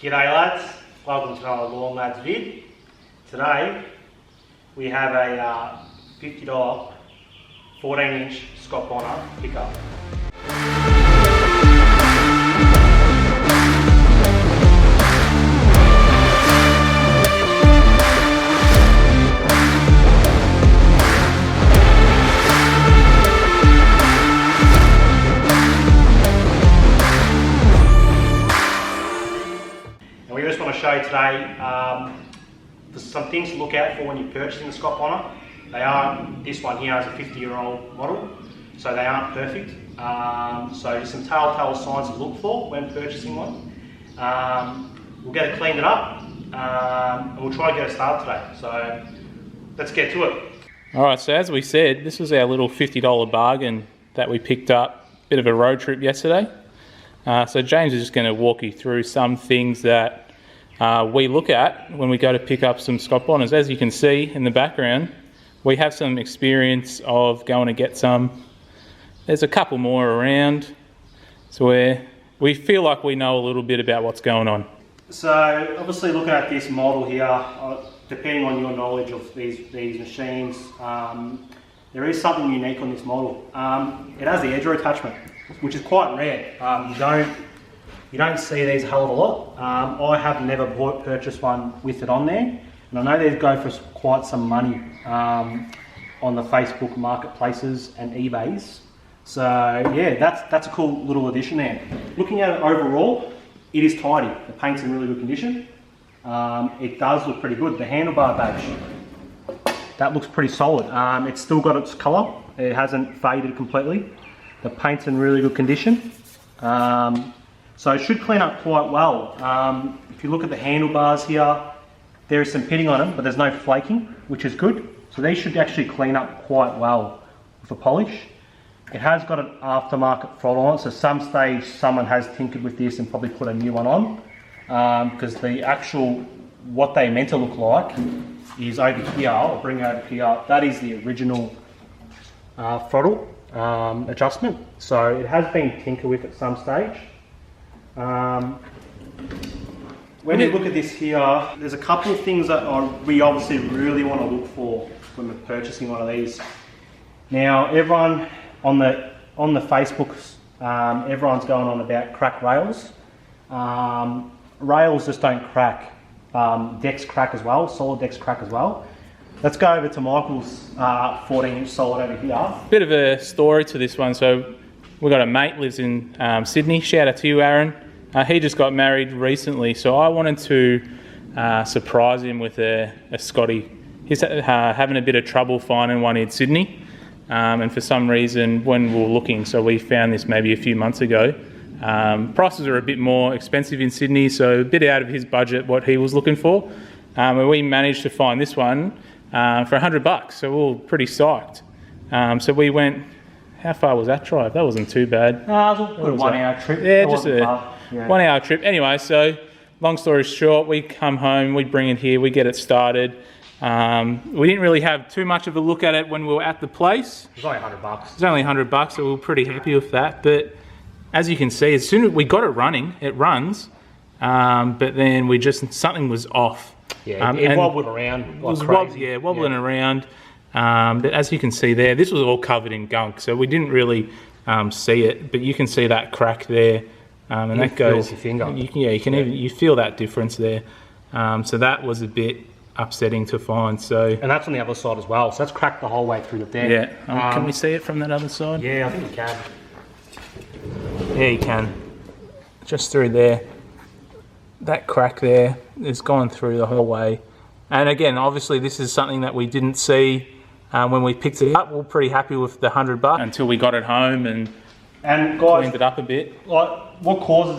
G'day lads, welcome to another Lawnlads vid. Today we have a $50 14-inch Scott Bonnar pickup. We just want to show you today there's some things to look out for when you're purchasing the Scott Bonnar. This one here is a 50-year-old model, so they aren't perfect. So there's some telltale signs to look for when purchasing one. We'll get it cleaned up and we'll try to get it started today. So let's get to it. Alright, so as we said, this was our little $50 bargain that we picked up, bit of a road trip yesterday. So James is just going to walk you through some things that we look at when we go to pick up some Scott Bonnars. As you can see in the background, we have some experience of going to get some. There's a couple more around, so we feel like we know a little bit about what's going on. So obviously looking at this model here, depending on your knowledge of these machines, there is something unique on this model. It has the edger attachment, which is quite rare. You don't see these a hell of a lot. I have never purchased one with it on there, and I know they go for quite some money on the Facebook marketplaces and eBays. So yeah, that's a cool little addition there. Looking at it overall, it is tidy. The paint's in really good condition. It does look pretty good. The handlebar badge, that looks pretty solid. It's still got its colour. It hasn't faded completely. The paint's in really good condition. So it should clean up quite well. If you look at the handlebars here, there is some pitting on them, but there's no flaking, which is good. So these should actually clean up quite well with a polish. It has got an aftermarket throttle on it, so some stage someone has tinkered with this and probably put a new one on, because the actual, what they meant to look like is over here. I'll bring it over here. That is the original throttle adjustment. So it has been tinkered with at some stage. When you look at this here, there's a couple of things that we obviously really want to look for when we're purchasing one of these. Now, everyone on the Facebooks, everyone's going on about cracked rails. Rails just don't crack. Decks crack as well. Solid decks crack as well. Let's go over to Michael's 14-inch solid over here. Bit of a story to this one. So we've got a mate lives in Sydney. Shout out to you, Aaron. He just got married recently, so I wanted to surprise him with a Scotty. He's having a bit of trouble finding one in Sydney, and for some reason, when we were looking, so we found this maybe a few months ago. Prices are a bit more expensive in Sydney, so a bit out of his budget what he was looking for. And we managed to find this one for $100, so we were pretty psyched. So we went. How far was that drive? That wasn't too bad. It was a 1 hour trip. Yeah, just a 1 hour trip. Anyway, so long story short, we come home, we bring it here, we get it started. We didn't really have too much of a look at it when we were at the place. It was only $100. It was only $100, so we were pretty happy with that. But as you can see, as soon as we got it running, it runs. But then something was off. Yeah, it wobbled around like crazy. Wobbling around. But as you can see there, this was all covered in gunk, so we didn't really see it, but you can see that crack there, and that goes. Your finger. You feel that difference there. So that was a bit upsetting to find. So and that's on the other side as well. So that's cracked the whole way through the deck. Yeah. Can we see it from that other side? Yeah, I think you can. Yeah, you can. Just through there. That crack there is gone through the whole way. And again, obviously, this is something that we didn't see when we picked it up. We were pretty happy with the $100 until we got it home and guys, cleaned it up a bit. Like, what causes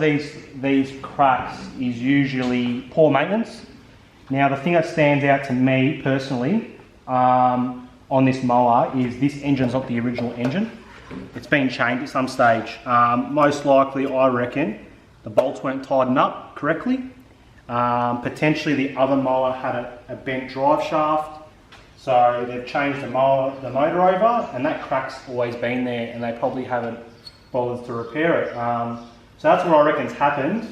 these cracks is usually poor maintenance. Now, the thing that stands out to me personally on this mower is this engine's not the original engine. It's been changed at some stage. Most likely, I reckon, the bolts weren't tightened up correctly. Potentially the other mower had a bent drive shaft, so they've changed the motor over, and that crack's always been there, and they probably haven't bothered to repair it. So that's what I reckon's happened.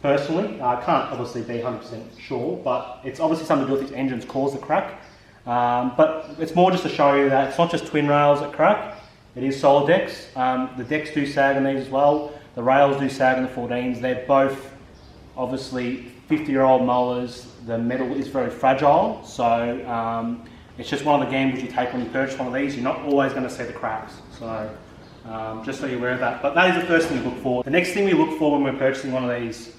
personally. I can't obviously be 100% sure, but it's obviously something to do with its engines cause the crack. But it's more just to show you that it's not just twin rails that crack, it is solid decks. The decks do sag on these as well. The rails do sag on the 14s. They're both obviously 50-year-old mowers. The metal is very fragile, so it's just one of the gambles you take when you purchase one of these. You're not always going to see the cracks, so just so you're aware of that. But that is the first thing to look for. The next thing we look for when we're purchasing one of these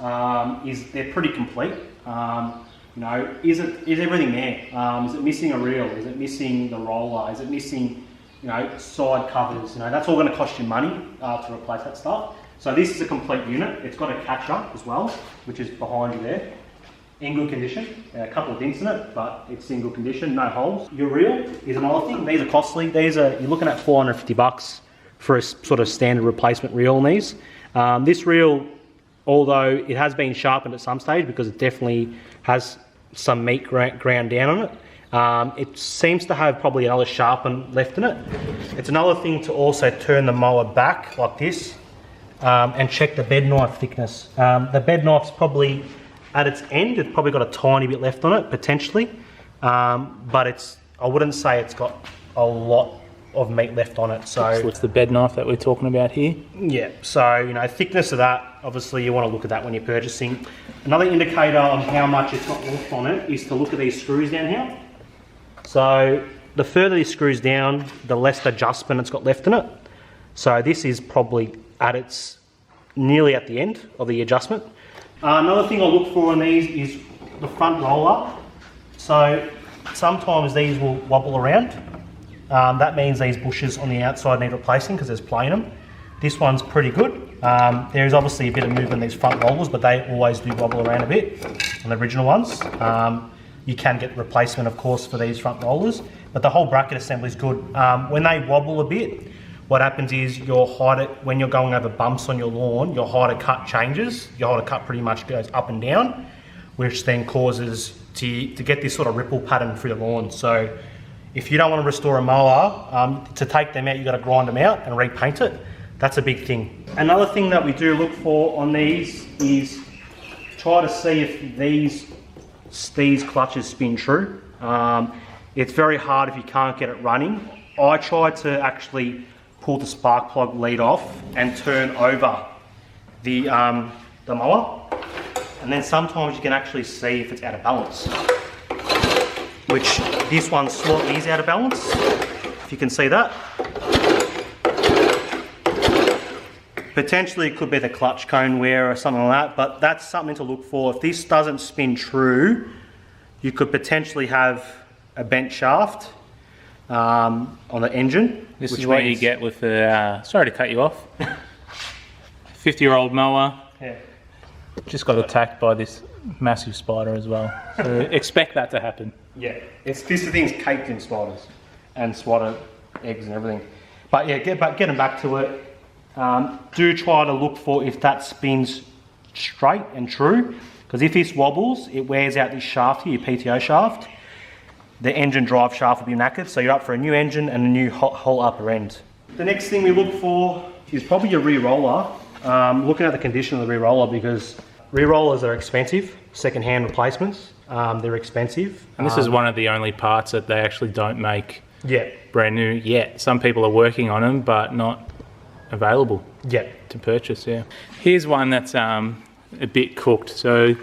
is they're pretty complete. You know, is everything there? Is it missing a reel? Is it missing the roller? Is it missing, you know, side covers? You know, that's all going to cost you money to replace that stuff. So this is a complete unit. It's got a catcher as well, which is behind you there. In good condition. A couple of dents in it, but it's in good condition, no holes. Your reel is another thing. These are costly. These are, you're looking at $450 for a sort of standard replacement reel on these. This reel, although it has been sharpened at some stage because it definitely has some meat ground down on it, it seems to have probably another sharpen left in it. It's another thing to also turn the mower back like this and check the bed knife thickness. The bed knife's probably at its end, it's probably got a tiny bit left on it, potentially, but I wouldn't say it's got a lot of meat left on it. So it's the bed knife that we're talking about here. Yeah, so you know, thickness of that, obviously you want to look at that when you're purchasing. Another indicator on how much it's got left on it is to look at these screws down here. So the further these screws down, the less adjustment it's got left in it. So this is probably at its nearly at the end of the adjustment. Another thing I look for on these is the front roller. So sometimes these will wobble around. That means these bushes on the outside need replacing because there's play in them. This one's pretty good. There is obviously a bit of movement in these front rollers, but they always do wobble around a bit on the original ones. You can get replacement, of course, for these front rollers, but the whole bracket assembly is good. When they wobble a bit, what happens is your height, when you're going over bumps on your lawn, your height of cut changes. Your height of cut pretty much goes up and down, which then causes to get this sort of ripple pattern through the lawn. So if you don't want to restore a mower, to take them out, you've got to grind them out and repaint it. That's a big thing. Another thing that we do look for on these is try to see if these clutches spin true. It's very hard if you can't get it running. I try to actually pull the spark plug lead off and turn over the mower, and then sometimes you can actually see if it's out of balance, which this one slightly is out of balance, if you can see that. Potentially it could be the clutch cone wear or something like that, but that's something to look for. If this doesn't spin true, you could potentially have a bent shaft on the engine. This is what you get with the, sorry to cut you off, 50-year-old mower. Yeah. Just got attacked by this massive spider as well. So expect that to happen. Yeah, this thing's caked in spiders and spider eggs and everything. But yeah, getting back to it, do try to look for if that spins straight and true, because if this wobbles, it wears out this shaft here, your PTO shaft. The engine drive shaft will be knackered, so you're up for a new engine and a new whole upper end. The next thing we look for is probably your rear roller. Looking at the condition of the rear roller, because rear rollers are expensive, second-hand replacements. They're expensive. And this is one of the only parts that they actually don't make Yeah. brand new yet. Some people are working on them, but not available Yeah. to purchase. Yeah. Here's one that's a bit cooked. So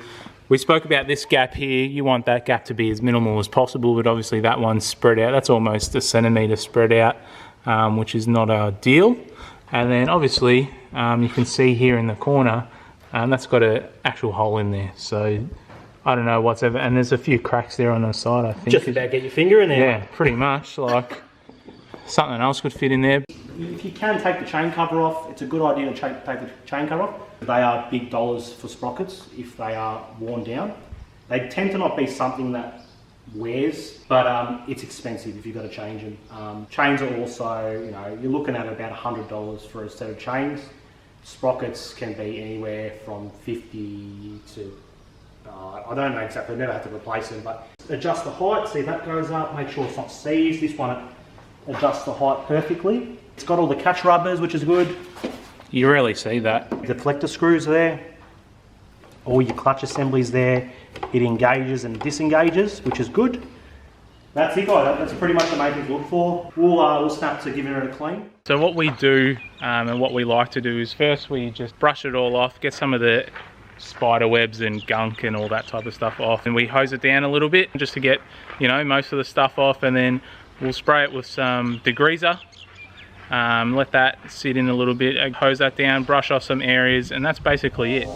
we spoke about this gap here. You want that gap to be as minimal as possible, but obviously that one's spread out. That's almost a centimetre spread out, which is not ideal. And then obviously you can see here in the corner, that's got an actual hole in there. So I don't know what's ever, and there's a few cracks there on the side, I think. Just about get your finger in there. Yeah, pretty much. Like something else could fit in there. If you can take the chain cover off, it's a good idea to take the chain cover off. They are big dollars for sprockets if they are worn down. They tend to not be something that wears, but it's expensive if you've got to change them. Chains are also, you know, you're looking at about $100 for a set of chains. Sprockets can be anywhere from 50 to, I don't know exactly, I've never had to replace them, but adjust the height, see if that goes up, make sure it's not seized. This one adjusts the height perfectly. It's got all the catch rubbers, which is good. You rarely see that. Deflector screws there. all your clutch assemblies there. It engages and disengages, which is good. That's it, guys. That's pretty much the main thing to look for. We'll snap to giving it a clean. So what we do and what we like to do is first we just brush it all off, get some of the spider webs and gunk and all that type of stuff off, and we hose it down a little bit just to get, you know, most of the stuff off, and then we'll spray it with some degreaser. Let that sit in a little bit, hose that down, brush off some areas, and that's basically it.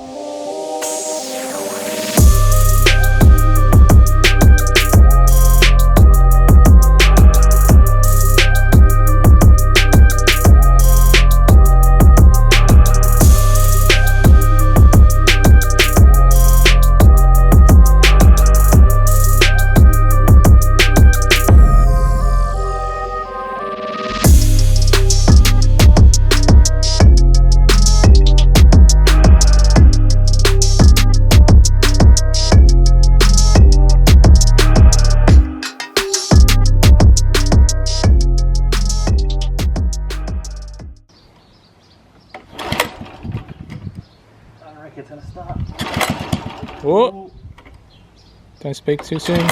It's gonna start. Oh, don't speak too soon.